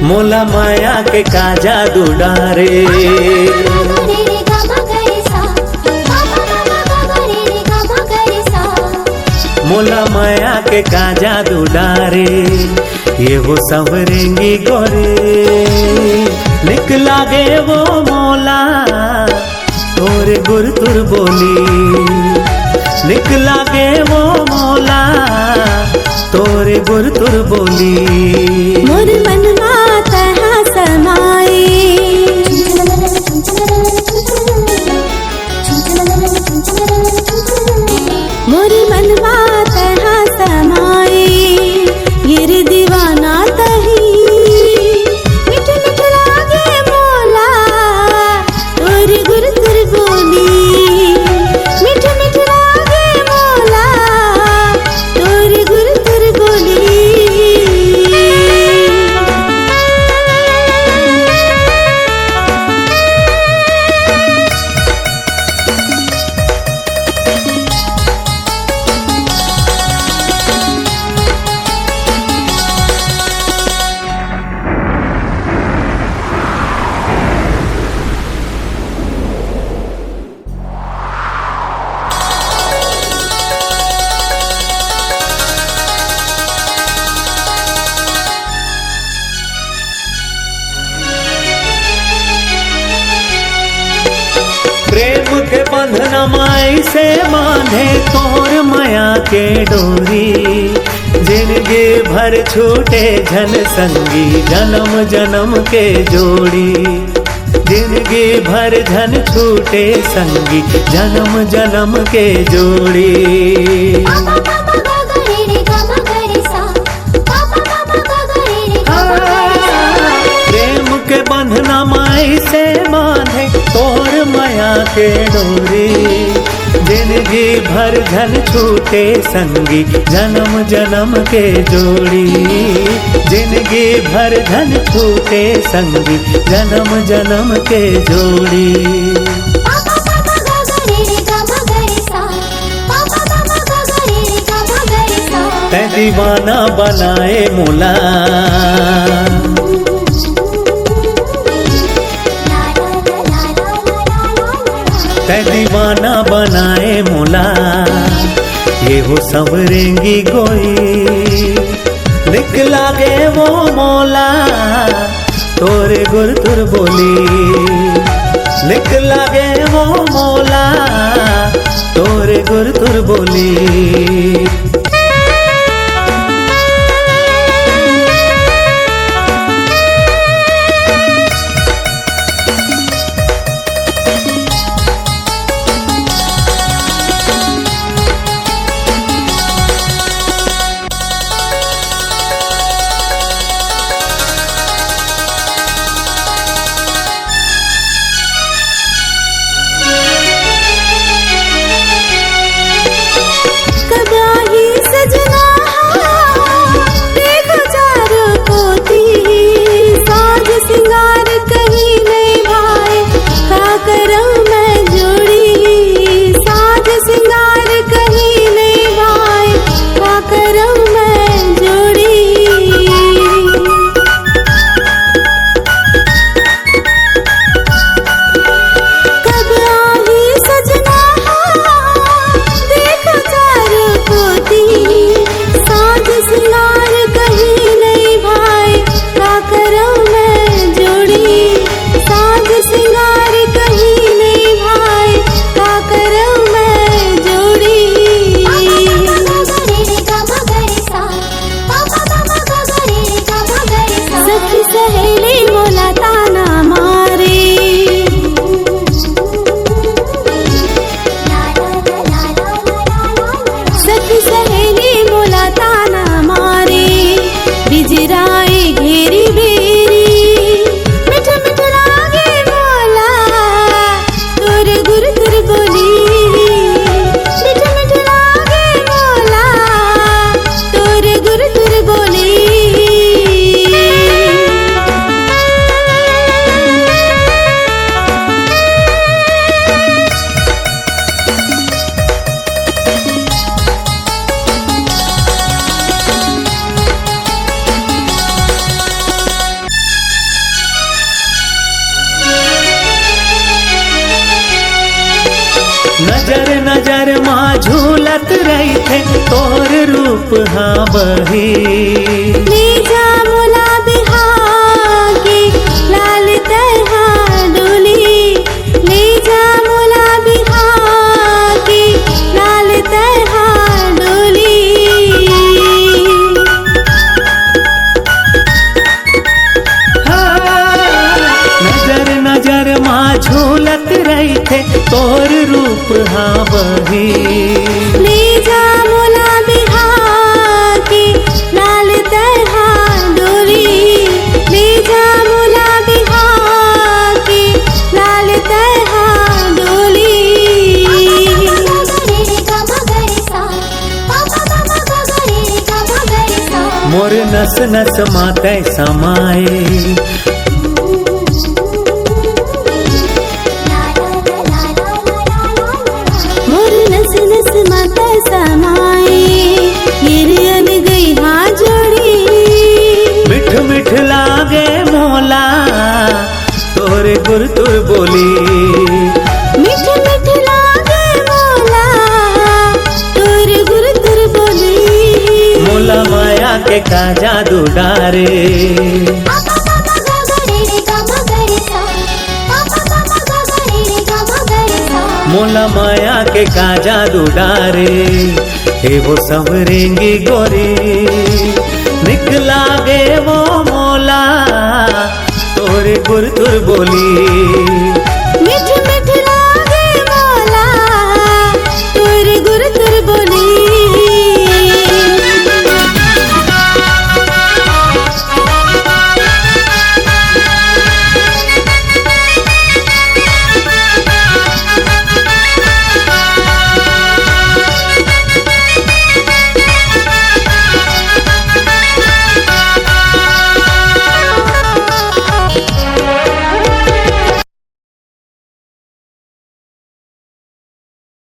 मोला माया के का जादू डारे। मोला माया के का जादू डारे, ये वो संवरेंगी गोरे। निकला गे वो मोला तोरे गुर तुर बोली। निकला गे वो मोला तोरे गुर तुर बोली। मोर मनवा तहाँ समाए, मोर मनवा तहाँ समाए। गिर दीवाना तही मिठ मिठ लागे मोला तोरे गुर तुर बोली। मिठ मिठ लागे मोला तोरे गुर तुर बोली। प्रेम के बंधन माई से बांधे तोर माया के डोरी। जिंदगी भर छूटे झन संगी जन्म जन्म के जोड़ी। जिंदगी भर झन छूटे संगी जन्म जन्म के जोड़ी। प्रेम के बंधन माई से बांधे तोर माया के डोरी। जिंदगी भर झन छूटे संगी जन्म जन्म के जोड़ी। जिंदगी भर झन छूटे संगी जन्म जन्म के जोड़ी। तै दीवाना बनाए मोला, तै दीवाना बनाए मोला। ये हो संवरेंगी गोई। निकला गे वो मोला तोरे गुर तुर बोली। निकला गे वो मोला तोरे गुर तुर बोली। झूलत रही थे तोर रूप हाँ बही। ले जा मोला बिहागे लाल तरहा डोली, ले जा मोला बिहागे लाल तरहा डोली। नजर नजर माँ झूलत रही थे तोर रूप हाँ बही। ले जा मोला बिहागे लाल तरहा डोली, ले जा मोला बिहागे लाल तरहा डोली। मोर नस नस माते समाए, मोर नस नस माता समाए, गिरन गई हाँ जोड़ी। मिठ मिठ लागे मोला तोरे गुर तुर बोली। मिठ मिठ लागे मोला तोर गुर तुर बोली। मोला माया के का जादू डारे, मोला माया के का जादू डारे। हे वो संवरेंगी गोरी निकला गे वो मोला तोरे गुर तुर बोली। मिठ